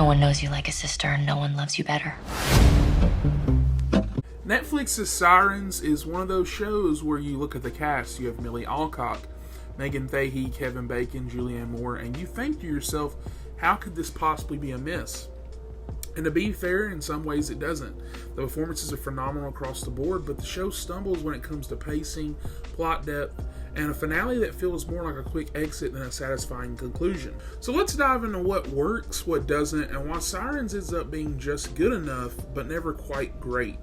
one knows you like a sister and no one loves you better. Netflix's Sirens is one of those shows where you look at the cast. You have Milly Alcock, Megan Fahy, Kevin Bacon, Julianne Moore, and you think to yourself, how could this possibly be a miss? And to be fair, in some ways it doesn't. The performances are phenomenal across the board, but the show stumbles when it comes to pacing, plot depth, and a finale that feels more like a quick exit than a satisfying conclusion. So let's dive into what works, what doesn't, and why Sirens ends up being just good enough, but never quite great.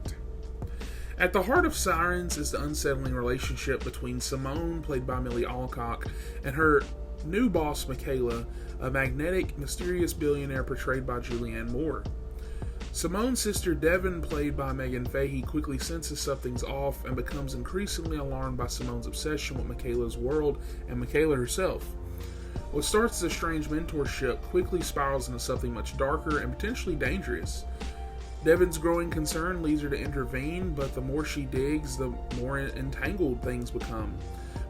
At the heart of Sirens is the unsettling relationship between Simone, played by Milly Alcock, and her new boss, Michaela, a magnetic, mysterious billionaire portrayed by Julianne Moore. Simone's sister Devin, played by Megan Fahy, quickly senses something's off and becomes increasingly alarmed by Simone's obsession with Michaela's world and Michaela herself. What starts as a strange mentorship quickly spirals into something much darker and potentially dangerous. Devin's growing concern leads her to intervene, but the more she digs, the more entangled things become.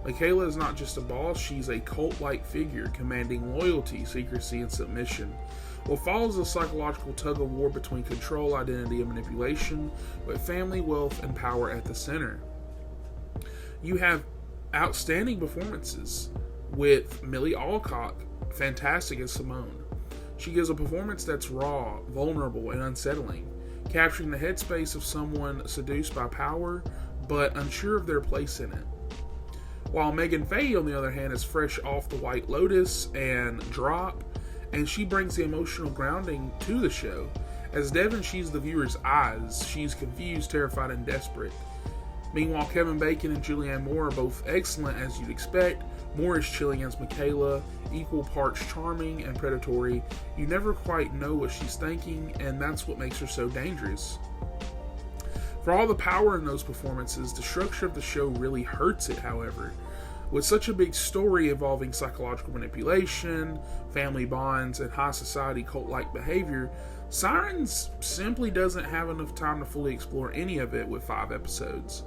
Michaela is not just a boss, she's a cult-like figure, commanding loyalty, secrecy, and submission. What follows a psychological tug-of-war between control, identity, and manipulation, with family, wealth, and power at the center. You have outstanding performances, with Milly Alcock, fantastic as Simone. She gives a performance that's raw, vulnerable, and unsettling, capturing the headspace of someone seduced by power, but unsure of their place in it. While Megan Fahy, on the other hand, is fresh off The White Lotus and Drop, and she brings the emotional grounding to the show. As Devin, she's the viewer's eyes. She's confused, terrified, and desperate. Meanwhile, Kevin Bacon and Julianne Moore are both excellent as you'd expect. Moore is chilling as Michaela, equal parts charming and predatory. You never quite know what she's thinking, and that's what makes her so dangerous. For all the power in those performances, the structure of the show really hurts it, however. With such a big story involving psychological manipulation, family bonds, and high society cult-like behavior, Sirens simply doesn't have enough time to fully explore any of it with 5 episodes.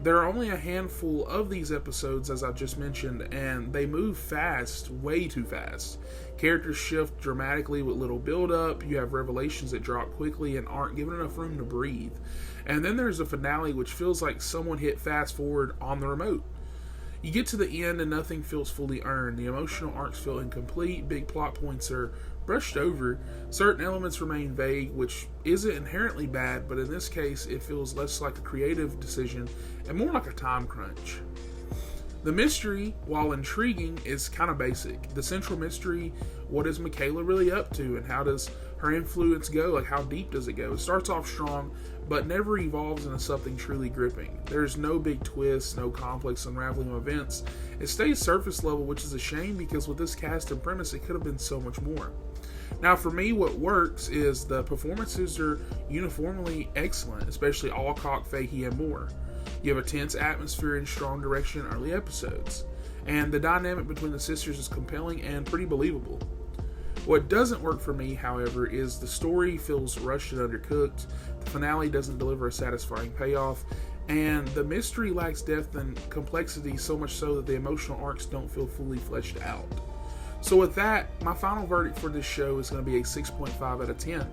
There are only a handful of these episodes, as I just mentioned, and they move fast, way too fast. Characters shift dramatically with little build-up, you have revelations that drop quickly and aren't given enough room to breathe. And then there's a finale which feels like someone hit fast forward on the remote. You get to the end and nothing feels fully earned. The emotional arcs feel incomplete, big plot points are brushed over, certain elements remain vague, which isn't inherently bad, but in this case it feels less like a creative decision and more like a time crunch. The mystery, while intriguing, is kind of basic. The central mystery, what is Michaela really up to, and how does her influence go? Like, how deep does it go? It starts off strong, but never evolves into something truly gripping. There's no big twists, no complex unraveling of events. It stays surface level, which is a shame because with this cast and premise, it could have been so much more. Now, for me, what works is the performances are uniformly excellent, especially Alcock, Fahy, and Moore. You have a tense atmosphere and strong direction in early episodes, and the dynamic between the sisters is compelling and pretty believable. What doesn't work for me, however, is the story feels rushed and undercooked, the finale doesn't deliver a satisfying payoff, and the mystery lacks depth and complexity, so much so that the emotional arcs don't feel fully fleshed out. So with that, my final verdict for this show is going to be a 6.5 out of 10.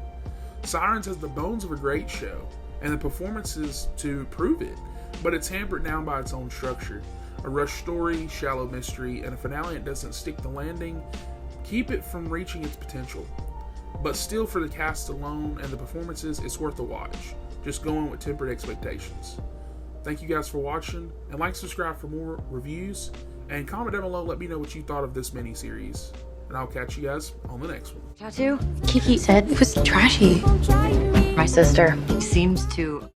Sirens has the bones of a great show, and the performances to prove it, but it's hampered down by its own structure. A rushed story, shallow mystery, and a finale that doesn't stick the landing keep it from reaching its potential. But still, for the cast alone and the performances, it's worth a watch. Just go in with tempered expectations. Thank you guys for watching, and like, subscribe for more reviews, and comment down below, let me know what you thought of this mini-series. And I'll catch you guys on the next one. Tattoo? Kiki said it was trashy. My sister seems to